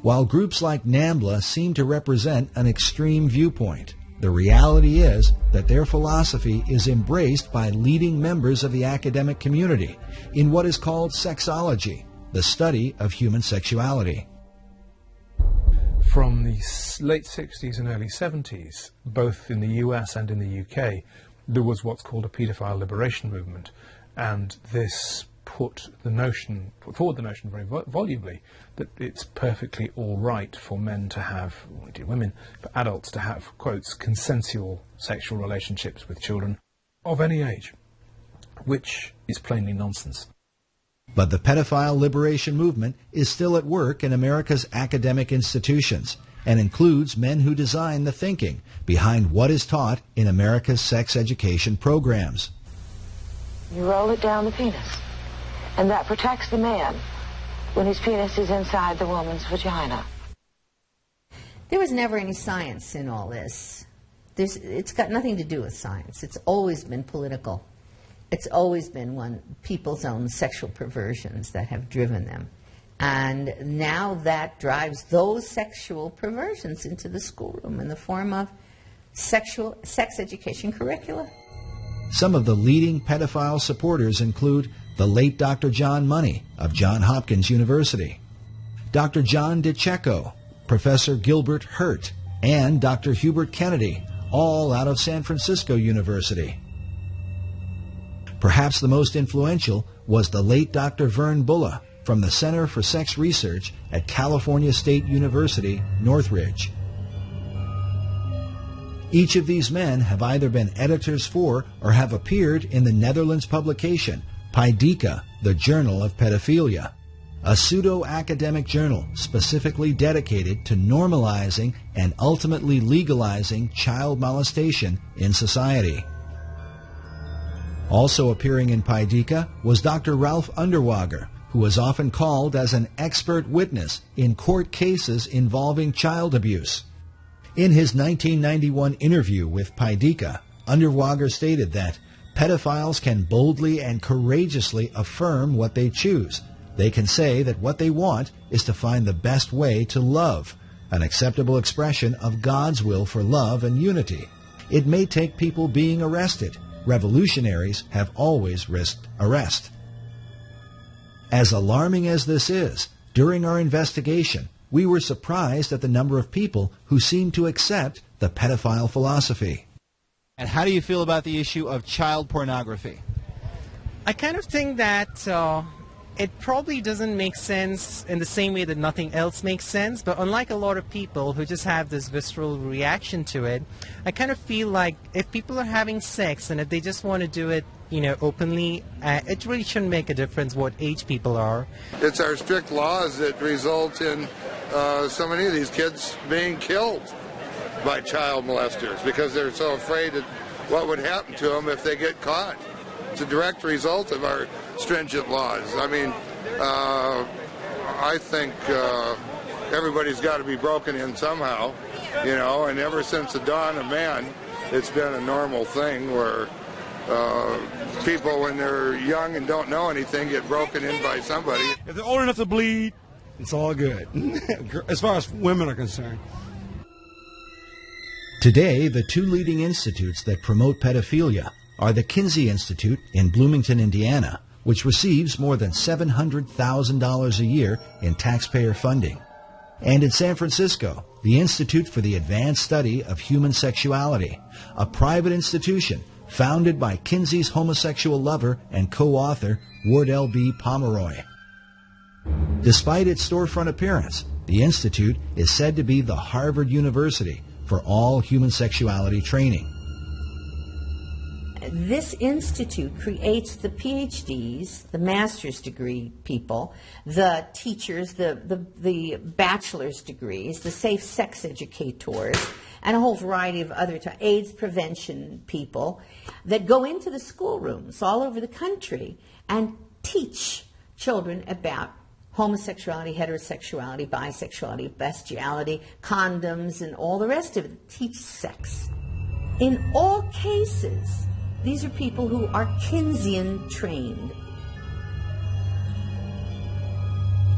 While groups like NAMBLA seem to represent an extreme viewpoint, the reality is that their philosophy is embraced by leading members of the academic community in what is called sexology, the study of human sexuality. From the late 60s and early 70s, both in the US and in the UK, there was what's called a paedophile liberation movement, and this put forward the notion very volubly that it's perfectly all right for men to have, or indeed women, for adults to have, quotes, consensual sexual relationships with children of any age, which is plainly nonsense. But the pedophile liberation movement is still at work in America's academic institutions and includes men who design the thinking behind what is taught in America's sex education programs. You roll it down the penis, and that protects the man when his penis is inside the woman's vagina. There was never any science in all this. It's got nothing to do with science. It's always been political. It's always been people's own sexual perversions that have driven them. And now that drives those sexual perversions into the schoolroom in the form of sex education curricula. Some of the leading pedophile supporters include the late Dr. John Money of Johns Hopkins University, Dr. John DiCecco, Professor Gilbert Hurt, and Dr. Hubert Kennedy, all out of San Francisco University. Perhaps the most influential was the late Dr. Vern Bulla from the Center for Sex Research at California State University, Northridge. Each of these men have either been editors for or have appeared in the Netherlands publication Ped0filos, the Journal of Pedophilia, a pseudo-academic journal specifically dedicated to normalizing and ultimately legalizing child molestation in society. Also appearing in Ped0filos was Dr. Ralph Underwager, who was often called as an expert witness in court cases involving child abuse. In his 1991 interview with Ped0filos, Underwager stated that pedophiles can boldly and courageously affirm what they choose. They can say that what they want is to find the best way to love, an acceptable expression of God's will for love and unity. It may take people being arrested. Revolutionaries have always risked arrest. As alarming as this is, during our investigation, we were surprised at the number of people who seemed to accept the pedophile philosophy. And how do you feel about the issue of child pornography? I kind of think that it probably doesn't make sense in the same way that nothing else makes sense, but unlike a lot of people who just have this visceral reaction to it, I kind of feel like if people are having sex and if they just want to do it, openly, it really shouldn't make a difference what age people are. It's our strict laws that result in so many of these kids being killed by child molesters because they're so afraid of what would happen to them if they get caught. It's a direct result of our stringent laws. I mean, I think everybody's got to be broken in somehow, and ever since the dawn of man, it's been a normal thing where people, when they're young and don't know anything, get broken in by somebody. If they're old enough to bleed, it's all good, as far as women are concerned. Today, the two leading institutes that promote pedophilia are the Kinsey Institute in Bloomington, Indiana, which receives more than $700,000 a year in taxpayer funding, and in San Francisco, the Institute for the Advanced Study of Human Sexuality, a private institution founded by Kinsey's homosexual lover and co-author Wardell B. Pomeroy. Despite its storefront appearance, the Institute is said to be the Harvard University for all human sexuality training. This institute creates the PhDs, the master's degree people, the teachers, the bachelor's degrees, the safe sex educators, and a whole variety of other AIDS prevention people that go into the schoolrooms all over the country and teach children about homosexuality, heterosexuality, bisexuality, bestiality, condoms, and all the rest of it. Teach sex. In all cases, these are people who are Kinseyan trained.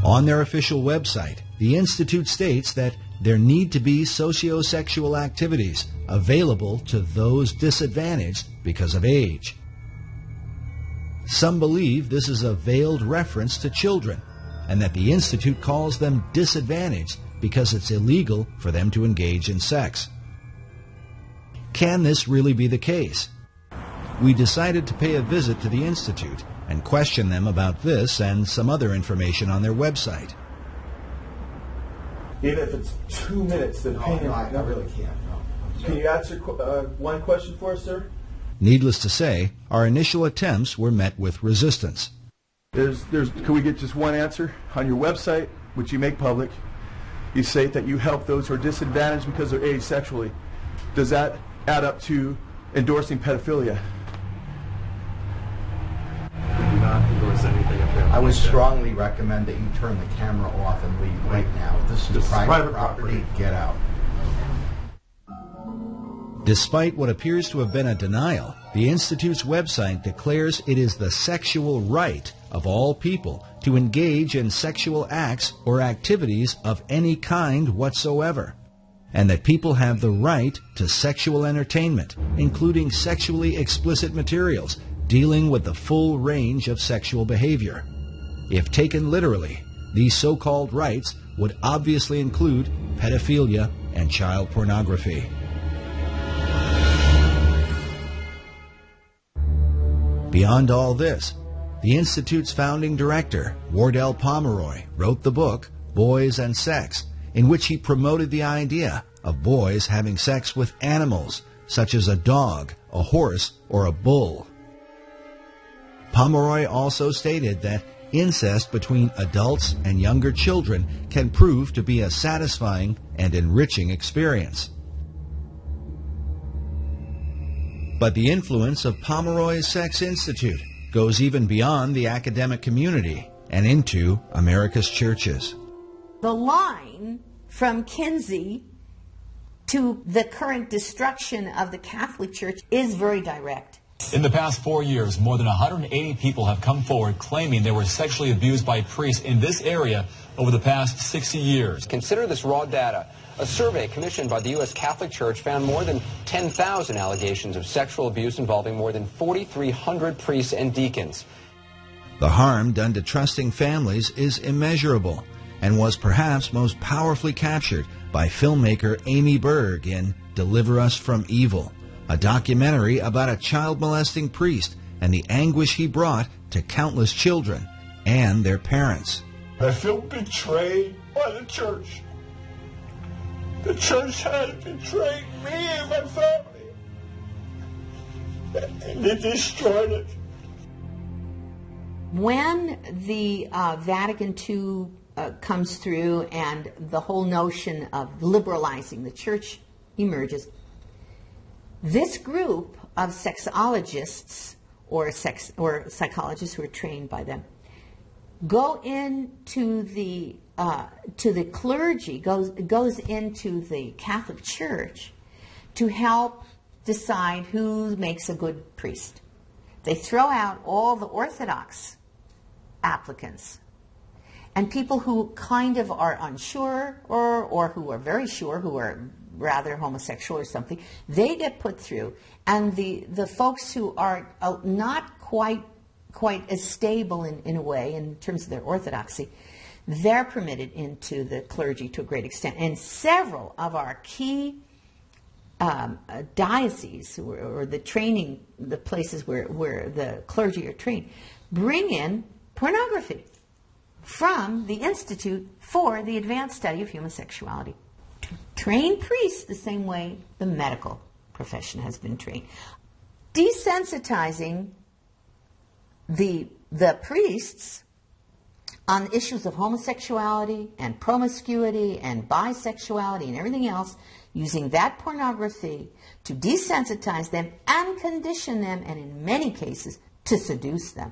On their official website, the Institute states that there need to be sociosexual activities available to those disadvantaged because of age. Some believe this is a veiled reference to children, and that the Institute calls them disadvantaged because it's illegal for them to engage in sex. Can this really be the case? We decided to pay a visit to the Institute and question them about this and some other information on their website. Even if it's 2 minutes, then pay him. I really can't. No. Can you answer one question for us, sir? Needless to say, our initial attempts were met with resistance. Can we get just one answer? On your website, which you make public, you say that you help those who are disadvantaged because they're aged sexually. Does that add up to endorsing pedophilia? We do not endorse anything of that. I would strongly recommend that you turn the camera off and leave right now. This is private property. Get out. Despite what appears to have been a denial, the Institute's website declares it is the sexual right of all people to engage in sexual acts or activities of any kind whatsoever, and that people have the right to sexual entertainment, including sexually explicit materials dealing with the full range of sexual behavior. If taken literally, these so-called rights would obviously include pedophilia and child pornography. Beyond all this, the Institute's founding director, Wardell Pomeroy, wrote the book, Boys and Sex, in which he promoted the idea of boys having sex with animals, such as a dog, a horse, or a bull. Pomeroy also stated that incest between adults and younger children can prove to be a satisfying and enriching experience. But the influence of Pomeroy's Sex Institute goes even beyond the academic community and into America's churches. The line from Kinsey to the current destruction of the Catholic Church is very direct. In the past 4 years, more than 180 people have come forward claiming they were sexually abused by priests in this area over the past 60 years. Consider this raw data. A survey commissioned by the U.S. Catholic Church found more than 10,000 allegations of sexual abuse involving more than 4,300 priests and deacons. The harm done to trusting families is immeasurable and was perhaps most powerfully captured by filmmaker Amy Berg in Deliver Us from Evil, a documentary about a child-molesting priest and the anguish he brought to countless children and their parents. I feel betrayed by the church. The church had betrayed me and my family, and they destroyed it. When the Vatican II comes through and the whole notion of liberalizing the church emerges, this group of sexologists or psychologists who are trained by them go into the clergy, goes into the Catholic Church to help decide who makes a good priest. They throw out all the Orthodox applicants, and people who kind of are unsure or who are very sure, who are rather homosexual or something, they get put through. And the folks who are not quite as stable in a way in terms of their orthodoxy, they're permitted into the clergy to a great extent. And several of our key dioceses or the places where the clergy are trained, bring in pornography from the Institute for the Advanced Study of Human Sexuality. Train priests the same way the medical profession has been trained. Desensitizing the priests on issues of homosexuality and promiscuity and bisexuality and everything else, using that pornography to desensitize them and condition them, and in many cases, to seduce them.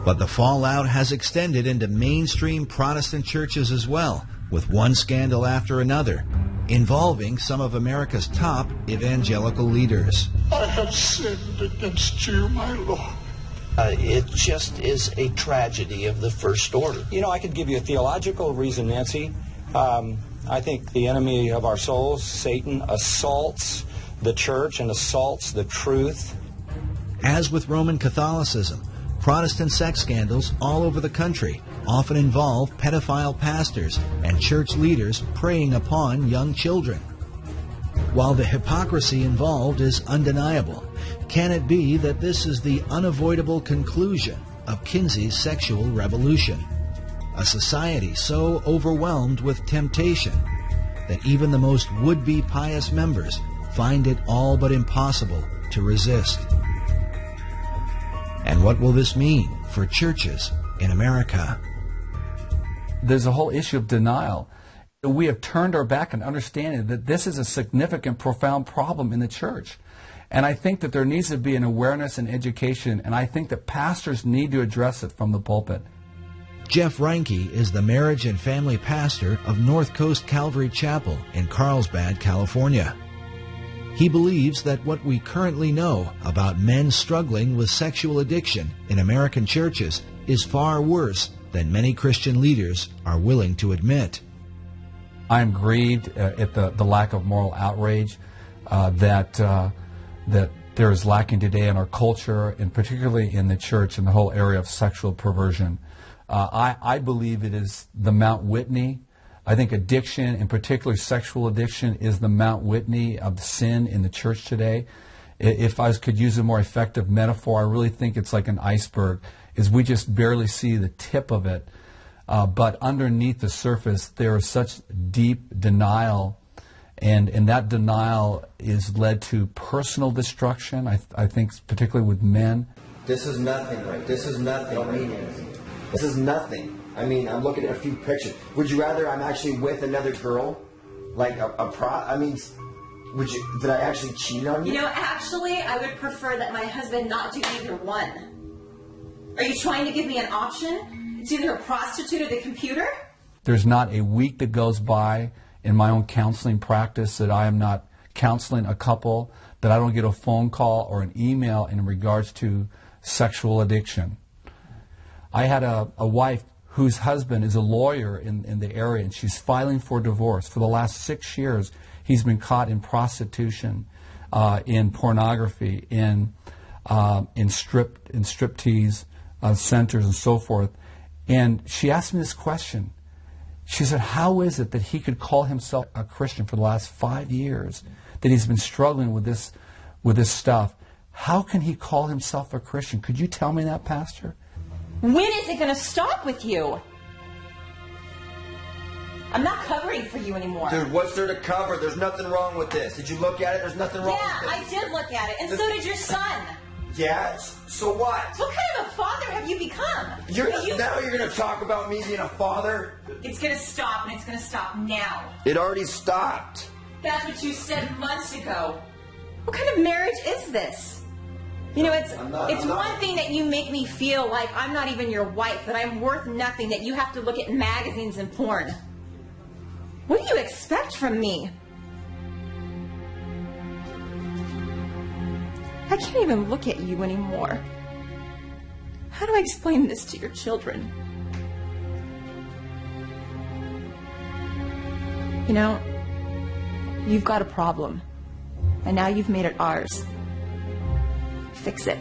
But the fallout has extended into mainstream Protestant churches as well, with one scandal after another, involving some of America's top evangelical leaders. I have sinned against you, my Lord. It just is a tragedy of the first order. You know, I could give you a theological reason, Nancy. I think the enemy of our souls, Satan, assaults the church and assaults the truth. As with Roman Catholicism, Protestant sex scandals all over the country often involve pedophile pastors and church leaders preying upon young children. While the hypocrisy involved is undeniable, can it be that this is the unavoidable conclusion of Kinsey's sexual revolution? A society so overwhelmed with temptation that even the most would-be pious members find it all but impossible to resist. And what will this mean for churches in America? There's a whole issue of denial. We have turned our back on understanding that this is a significant, profound problem in the church. And I think that there needs to be an awareness and education, and I think that pastors need to address it from the pulpit. Jeff Reinke is the marriage and family pastor of North Coast Calvary Chapel in Carlsbad, California. He believes that what we currently know about men struggling with sexual addiction in American churches is far worse than many Christian leaders are willing to admit. I am grieved at the lack of moral outrage that there is lacking today in our culture, and particularly in the church, in the whole area of sexual perversion. I believe it is the Mount Whitney. I think addiction, in particular sexual addiction, is the Mount Whitney of sin in the church today. If I could use a more effective metaphor, I really think it's like an iceberg, is we just barely see the tip of it. But underneath the surface, there is such deep denial, and that denial is led to personal destruction, I think, particularly with men. This is nothing, right? This is nothing. I don't mean anything. This is nothing. I mean, I'm looking at a few pictures. Would you rather I'm actually with another girl? Like did I actually cheat on you? You know, actually, I would prefer that my husband not do either one. Are you trying to give me an option? It's either a prostitute or the computer? There's not a week that goes by in my own counseling practice that I am not counseling a couple, that I don't get a phone call or an email in regards to sexual addiction. I had a wife whose husband is a lawyer in the area, and she's filing for divorce. For the last 6 years, he's been caught in prostitution, in pornography, in striptease centers and so forth. And she asked me this question. She said, how is it that he could call himself a Christian for the last 5 years, that he's been struggling with this stuff? How can he call himself a Christian? Could you tell me that, Pastor? When is it going to stop with you? I'm not covering for you anymore. Dude, what's there to cover? There's nothing wrong with this. Did you look at it? There's nothing wrong with this. Yeah, I did look at it, and so did your son. Yeah? So what? What kind of a father have you become? Now you're going to talk about me being a father? It's going to stop, and it's going to stop now. It already stopped. That's what you said months ago. What kind of marriage is this? You know, it's one thing that you make me feel like I'm not even your wife, that I'm worth nothing, that you have to look at magazines and porn. What do you expect from me? I can't even look at you anymore. How do I explain this to your children? You know, you've got a problem, and now you've made it ours. Fix it.